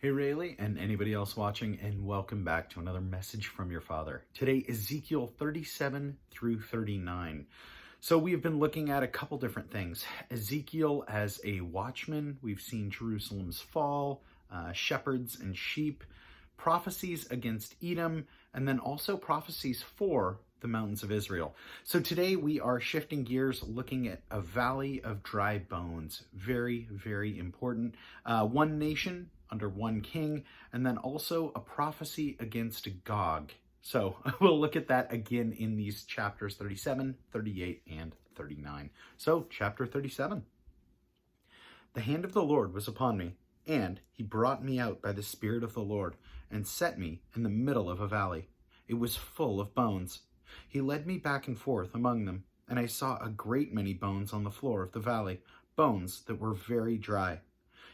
Hey Rayleigh and anybody else watching, and welcome back to another message from your father. Today, Ezekiel 37 through 39. So we have been looking at a couple different things. Ezekiel as a watchman, we've seen Jerusalem's fall, shepherds and sheep, prophecies against Edom, and then also prophecies for the mountains of Israel. So today we are shifting gears, looking at a valley of dry bones. Very, very important. One nation under one king, and then also a prophecy against Gog. So we'll look at that again in these chapters 37, 38, and 39. So chapter 37. The hand of the Lord was upon me, and he brought me out by the Spirit of the Lord, and set me in the middle of a valley. It was full of bones. He led me back and forth among them, and I saw a great many bones on the floor of the valley, bones that were very dry.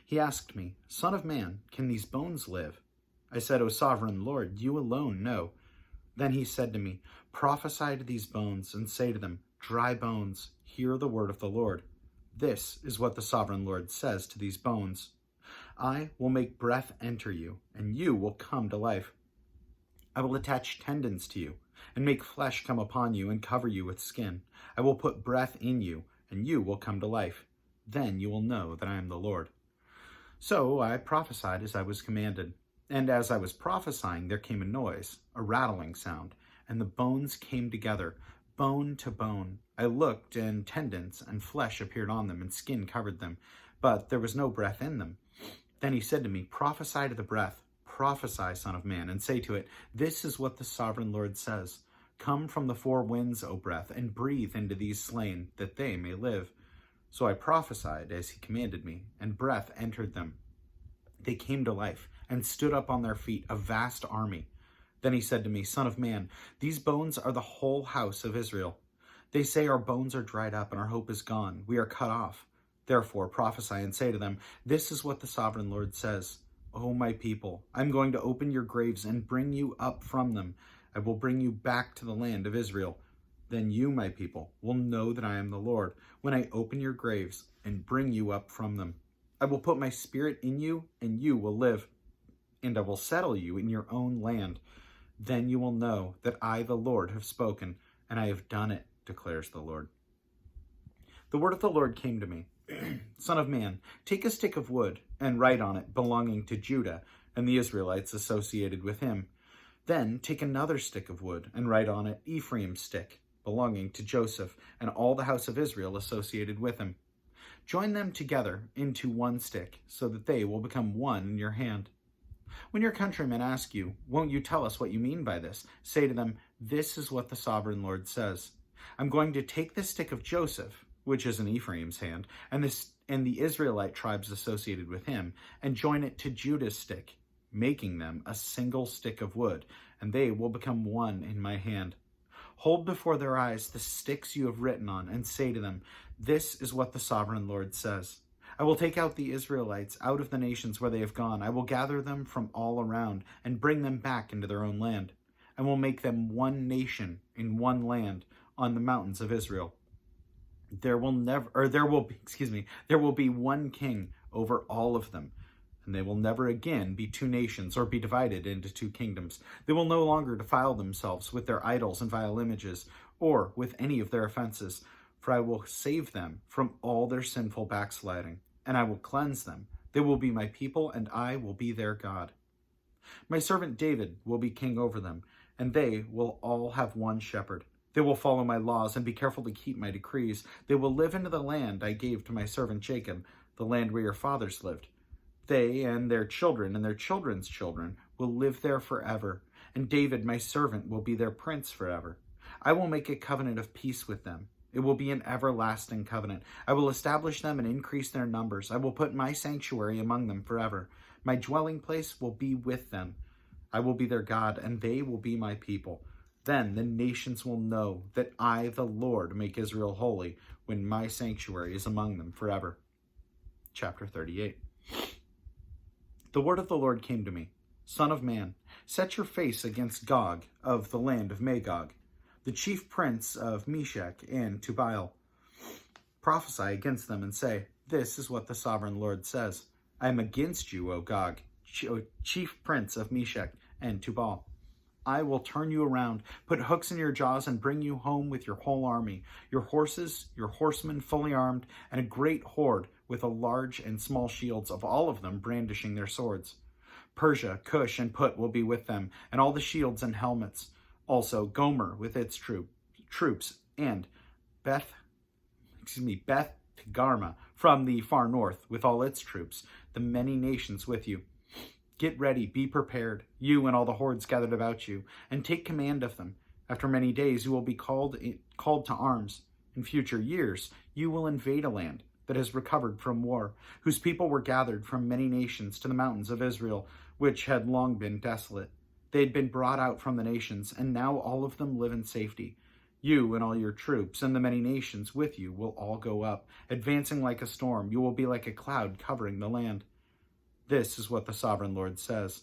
He asked me, Son of man, can these bones live? I said, O sovereign Lord, you alone know. Then he said to me, Prophesy to these bones, and say to them, Dry bones, hear the word of the Lord. This is what the sovereign Lord says to these bones. I will make breath enter you, and you will come to life. I will attach tendons to you, and make flesh come upon you, and cover you with skin. I will put breath in you, and you will come to life. Then you will know that I am the Lord. So I prophesied as I was commanded. And as I was prophesying, there came a noise, a rattling sound, and the bones came together, bone to bone. I looked, and tendons and flesh appeared on them, and skin covered them, but there was no breath in them. Then he said to me, Prophesy to the breath, prophesy, Son of man, and say to it, This is what the sovereign Lord says. Come from the four winds, O breath, and breathe into these slain, that they may live. So I prophesied as he commanded me, and breath entered them. They came to life, and stood up on their feet, a vast army. Then he said to me, Son of man, these bones are the whole house of Israel. They say our bones are dried up, and our hope is gone. We are cut off. Therefore prophesy and say to them, This is what the sovereign Lord says. O my people, I am going to open your graves and bring you up from them. I will bring you back to the land of Israel. Then you, my people, will know that I am the Lord, when I open your graves and bring you up from them. I will put my spirit in you, and you will live, and I will settle you in your own land. Then you will know that I, the Lord, have spoken, and I have done it, declares the Lord. The word of the Lord came to me. Son of man, take a stick of wood and write on it, belonging to Judah and the Israelites associated with him. Then take another stick of wood and write on it, Ephraim's stick, belonging to Joseph, and all the house of Israel associated with him. Join them together into one stick, so that they will become one in your hand. When your countrymen ask you, Won't you tell us what you mean by this? Say to them, This is what the sovereign Lord says. I'm going to take the stick of Joseph, which is in Ephraim's hand, and the Israelite tribes associated with him, and join it to Judah's stick, making them a single stick of wood, and they will become one in my hand. Hold before their eyes the sticks you have written on, and say to them, This is what the sovereign Lord says. I will take out the Israelites out of the nations where they have gone. I will gather them from all around, and bring them back into their own land. I will make them one nation in one land on the mountains of Israel. There will be one king over all of them, and they will never again be two nations or be divided into two kingdoms. They will no longer defile themselves with their idols and vile images, or with any of their offenses, for I will save them from all their sinful backsliding, and I will cleanse them. They will be my people, and I will be their God. My servant David will be king over them, and they will all have one shepherd. They will follow my laws and be careful to keep my decrees. They will live into the land I gave to my servant Jacob, the land where your fathers lived. They and their children and their children's children will live there forever, and David, my servant, will be their prince forever. I will make a covenant of peace with them. It will be an everlasting covenant. I will establish them and increase their numbers. I will put my sanctuary among them forever. My dwelling place will be with them. I will be their God, and they will be my people. Then the nations will know that I, the Lord, make Israel holy, when my sanctuary is among them forever. Chapter 38. The word of the Lord came to me. Son of man, set your face against Gog of the land of Magog, the chief prince of Meshech and Tubal. Prophesy against them and say, This is what the sovereign Lord says. I am against you, O Gog, chief prince of Meshech and Tubal. I will turn you around, put hooks in your jaws, and bring you home with your whole army, your horses, your horsemen fully armed, and a great horde with a large and small shields, of all of them brandishing their swords. Persia, Cush, and Put will be with them, and all the shields and helmets. Also Gomer with its troops, and Beth Togarmah from the far north with all its troops, the many nations with you. Get ready, be prepared, you and all the hordes gathered about you, and take command of them. After many days you will be called to arms. In future years you will invade a land that has recovered from war, whose people were gathered from many nations to the mountains of Israel, which had long been desolate. They had been brought out from the nations, and now all of them live in safety. You and all your troops and the many nations with you will all go up, advancing like a storm. You will be like a cloud covering the land. This is what the sovereign Lord says.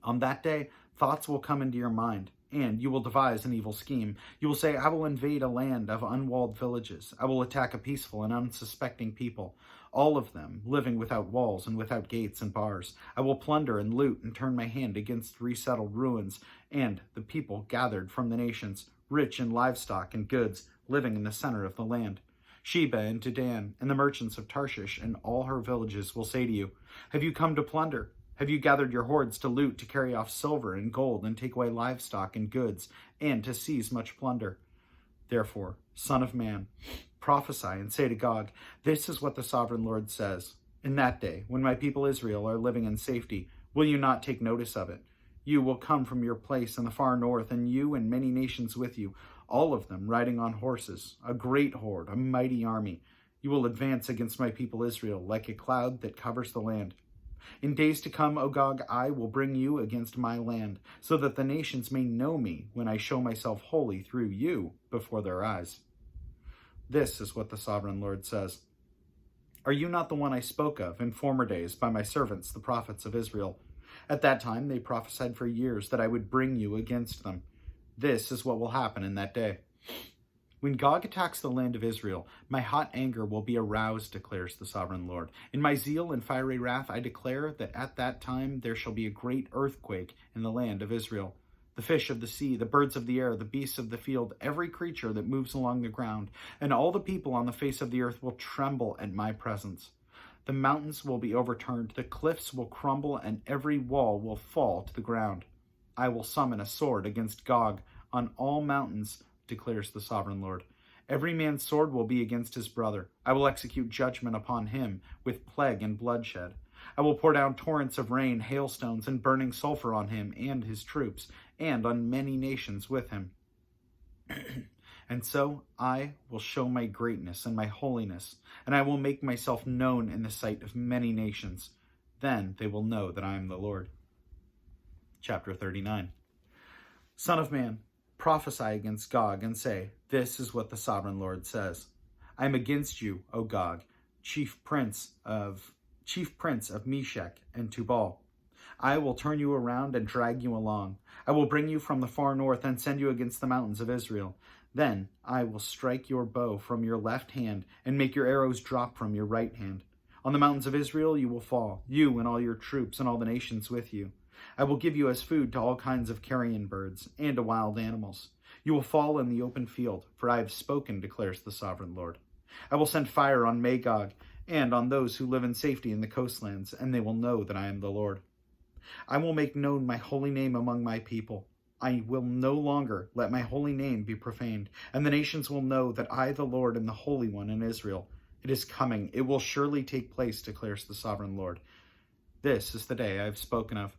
On that day, thoughts will come into your mind, and you will devise an evil scheme. You will say, I will invade a land of unwalled villages. I will attack a peaceful and unsuspecting people, all of them living without walls and without gates and bars. I will plunder and loot and turn my hand against resettled ruins and the people gathered from the nations, rich in livestock and goods, living in the center of the land. Sheba and Dedan and the merchants of Tarshish and all her villages will say to you, have you come to plunder? Have you gathered your hordes to loot, to carry off silver and gold, and take away livestock and goods, and to seize much plunder? Therefore, Son of man, prophesy and say to Gog, this is what the sovereign Lord says. In that day, when my people Israel are living in safety, will you not take notice of it? You will come from your place in the far north, and you and many nations with you, all of them riding on horses, a great horde, a mighty army. You will advance against my people Israel like a cloud that covers the land. In days to come, O Gog, I will bring you against my land, so that the nations may know me when I show myself holy through you before their eyes. This is what the sovereign Lord says. Are you not the one I spoke of in former days by my servants, the prophets of Israel? At that time they prophesied for years that I would bring you against them. This is what will happen in that day. When Gog attacks the land of Israel, my hot anger will be aroused, declares the sovereign Lord. In my zeal and fiery wrath, I declare that at that time there shall be a great earthquake in the land of Israel. The fish of the sea, the birds of the air, the beasts of the field, every creature that moves along the ground, and all the people on the face of the earth will tremble at my presence. The mountains will be overturned, the cliffs will crumble, and every wall will fall to the ground. I will summon a sword against Gog on all mountains, declares the sovereign Lord. Every man's sword will be against his brother. I will execute judgment upon him with plague and bloodshed. I will pour down torrents of rain, hailstones, and burning sulfur on him and his troops, and on many nations with him. And so I will show my greatness and my holiness, and I will make myself known in the sight of many nations. Then they will know that I am the Lord. Chapter 39. Son of man, prophesy against Gog and say, this is what the sovereign Lord says. I am against you, O Gog, chief prince of Meshech and Tubal. I will turn you around and drag you along. I will bring you from the far north and send you against the mountains of Israel. Then I will strike your bow from your left hand and make your arrows drop from your right hand. On the mountains of Israel you will fall, you and all your troops and all the nations with you. I will give you as food to all kinds of carrion birds and to wild animals. You will fall in the open field, for I have spoken, declares the sovereign Lord. I will send fire on Magog and on those who live in safety in the coastlands, and they will know that I am the Lord. I will make known my holy name among my people. I will no longer let my holy name be profaned, and the nations will know that I, the Lord, am the Holy One in Israel. It is coming. It will surely take place, declares the sovereign Lord. This is the day I have spoken of.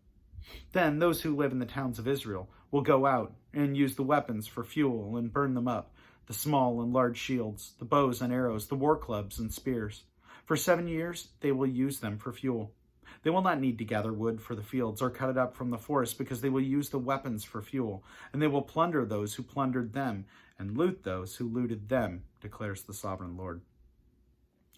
Then those who live in the towns of Israel will go out and use the weapons for fuel and burn them up, the small and large shields, the bows and arrows, the war clubs and spears. For 7 years they will use them for fuel. They will not need to gather wood for the fields or cut it up from the forest, because they will use the weapons for fuel, and they will plunder those who plundered them and loot those who looted them, declares the sovereign Lord.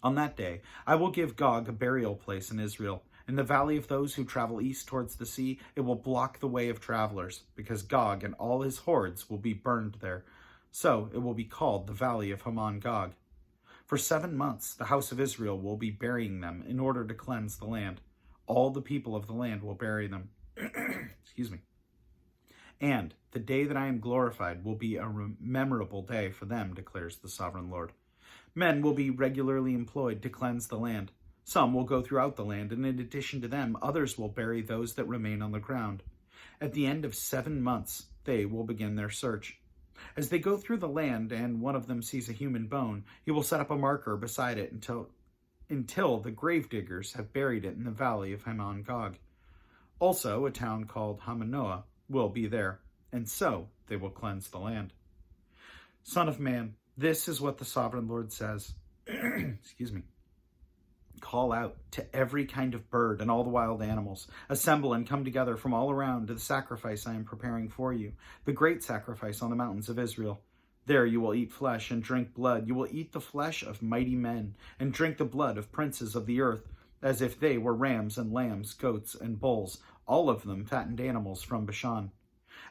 On that day I will give Gog a burial place in Israel. In the valley of those who travel east towards the sea, it will block the way of travelers, because Gog and all his hordes will be burned there. So it will be called the Valley of Hamon Gog. For 7 months the house of Israel will be burying them in order to cleanse the land. All the people of the land will bury them. Excuse me. And the day that I am glorified will be a memorable day for them, declares the sovereign Lord. Men will be regularly employed to cleanse the land. Some will go throughout the land, and in addition to them, others will bury those that remain on the ground. At the end of 7 months, they will begin their search. As they go through the land and one of them sees a human bone, he will set up a marker beside it until the gravediggers have buried it in the valley of Hamon Gog. Also, a town called Hamanoah will be there, and so they will cleanse the land. Son of man, this is what the sovereign Lord says. Excuse me. Call out to every kind of bird and all the wild animals. Assemble and come together from all around to the sacrifice I am preparing for you, the great sacrifice on the mountains of Israel. There you will eat flesh and drink blood. You will eat the flesh of mighty men and drink the blood of princes of the earth, as if they were rams and lambs, goats and bulls, all of them fattened animals from Bashan.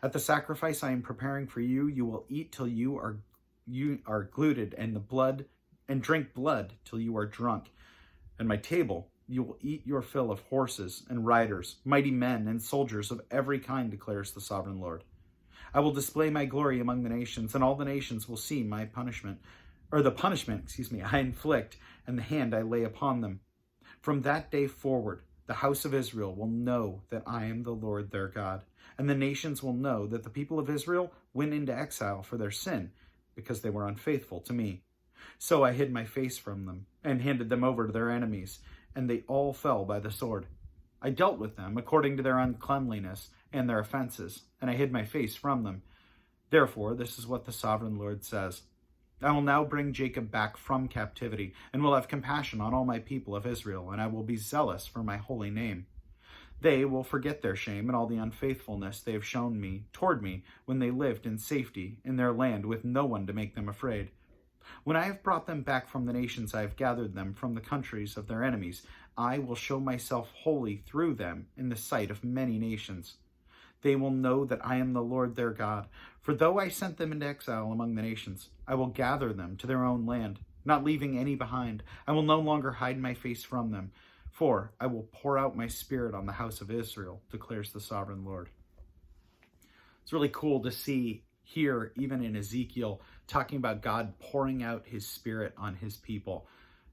At the sacrifice I am preparing for you, you will eat till you are glutted, and the blood and drink blood till you are drunk. At my table you will eat your fill of horses and riders, mighty men and soldiers of every kind, declares the sovereign Lord. I will display my glory among the nations, and all the nations will see my punishment, or the punishment, I inflict, and the hand I lay upon them. From that day forward, the house of Israel will know that I am the Lord their God, and the nations will know that the people of Israel went into exile for their sin, because they were unfaithful to me. So I hid my face from them, and handed them over to their enemies, and they all fell by the sword. I dealt with them according to their uncleanliness and their offenses, and I hid my face from them. Therefore, this is what the sovereign Lord says. I will now bring Jacob back from captivity, and will have compassion on all my people of Israel, and I will be zealous for my holy name. They will forget their shame and all the unfaithfulness they have shown toward me when they lived in safety in their land with no one to make them afraid. When I have brought them back from the nations I have gathered them from the countries of their enemies, I will show myself holy through them in the sight of many nations. They will know that I am the Lord their God, for though I sent them into exile among the nations, I will gather them to their own land, not leaving any behind. I will no longer hide my face from them, for I will pour out my spirit on the house of Israel, declares the sovereign Lord. It's really cool to see here, even in Ezekiel, talking about God pouring out his spirit on his people.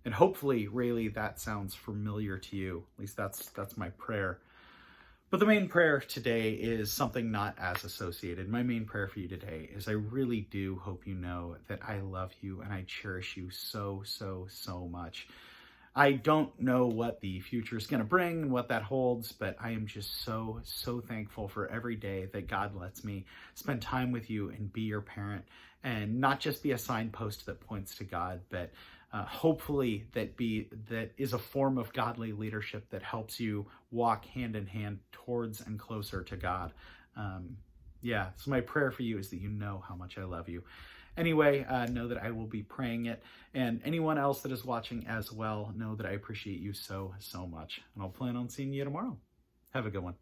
And hopefully, really, that sounds familiar to you. At least that's my prayer. But the main prayer today is something not as associated. My main prayer for you today is I really do hope you know that I love you and I cherish you so, so, so much. I don't know what the future is going to bring and what that holds, but I am just so, so thankful for every day that God lets me spend time with you and be your parent, and not just be a signpost that points to God, but hopefully that is a form of godly leadership that helps you walk hand in hand towards and closer to God. So my prayer for you is that you know how much I love you. Anyway, know that I will be praying it, and anyone else that is watching as well, know that I appreciate you so, so much, and I'll plan on seeing you tomorrow. Have a good one.